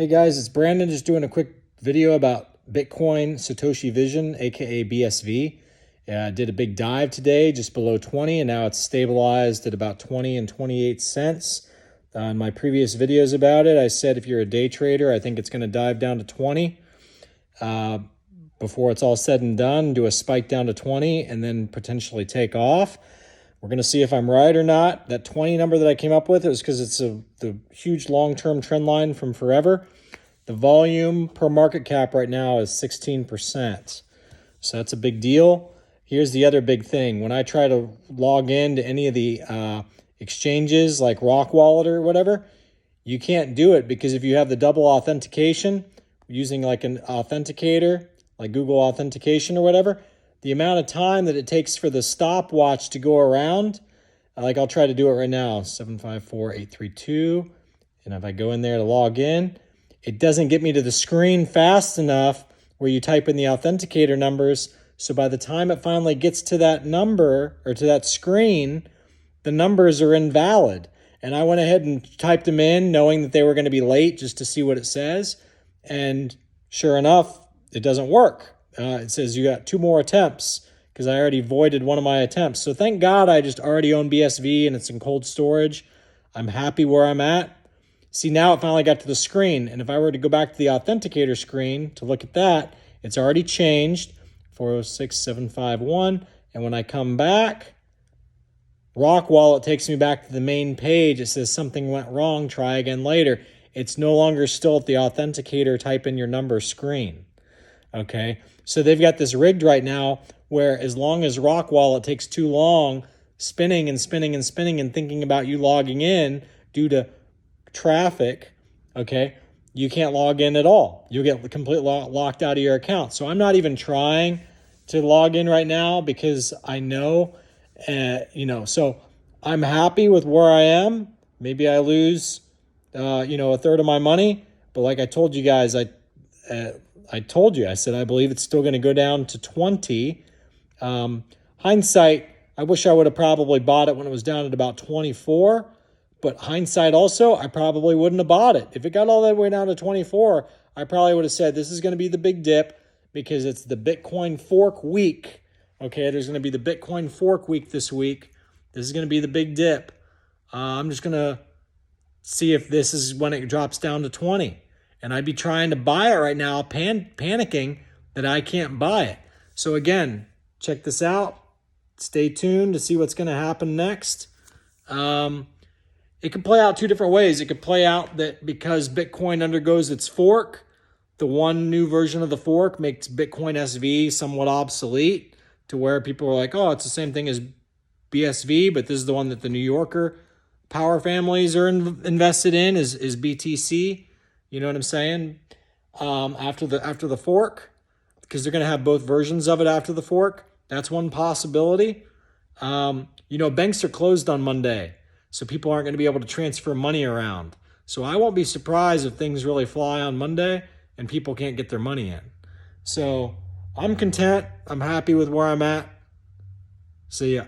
Hey guys, it's Brandon just doing a quick video about Bitcoin Satoshi Vision, aka BSV. I did a big dive today just below 20 and now it's stabilized at about 20 and 28 cents. In my previous videos about it, I said if you're a day trader, I think it's going to dive down to 20 before it's all said and done, do a spike down to 20 and then potentially take off. We're going to see if I'm right or not. That 20 number that I came up with, it was because it's the huge long-term trend line from forever. The volume per market cap right now is 16%. So that's a big deal. Here's the other big thing. When I try to log in to any of the exchanges like Rock Wallet or whatever, you can't do it because if you have the double authentication using like an authenticator, like Google Authentication or whatever, the amount of time that it takes for the stopwatch to go around, like I'll try to do it right now, 754832. And if I go in there to log in, it doesn't get me to the screen fast enough where you type in the authenticator numbers. So by the time it finally gets to that number or to that screen, the numbers are invalid. And I went ahead and typed them in knowing that they were going to be late just to see what it says. And sure enough, it doesn't work. It says you got 2 more attempts because I already voided one of my attempts. So thank God I just already own BSV and it's in cold storage. I'm happy where I'm at. See, now it finally got to the screen. And if I were to go back to the authenticator screen to look at that, it's already changed, 406751. And when I come back, Rock Wallet takes me back to the main page. It says something went wrong, try again later. It's no longer still at the authenticator type in your number screen. Okay, so they've got this rigged right now where as long as Rock Wallet takes too long spinning and spinning and spinning and thinking about you logging in due to traffic, okay, you can't log in at all. You'll get completely locked out of your account. So I'm not even trying to log in right now because I know, so I'm happy with where I am. Maybe I lose, a third of my money. But like I told you guys, I said I believe it's still going to go down to 20. Hindsight, I wish I would have probably bought it when it was down at about 24. But hindsight also, I probably wouldn't have bought it. If it got all the way down to 24, I probably would have said this is going to be the big dip because it's the Bitcoin fork week. Okay, there's going to be the Bitcoin fork week this week. This is going to be the big dip. I'm just going to see if this is when it drops down to 20. And I'd be trying to buy it right now, panicking that I can't buy it. So again, check this out. Stay tuned to see what's going to happen next. It could play out 2 different ways. It could play out that because Bitcoin undergoes its fork, the one new version of the fork makes Bitcoin SV somewhat obsolete to where people are like, oh, it's the same thing as BSV, but this is the one that the New Yorker power families are invested in is BTC. You know what I'm saying? After the fork, because they're going to have both versions of it after the fork. That's one possibility. Banks are closed on Monday, so people aren't going to be able to transfer money around. So I won't be surprised if things really fly on Monday and people can't get their money in. So I'm content. I'm happy with where I'm at. See ya.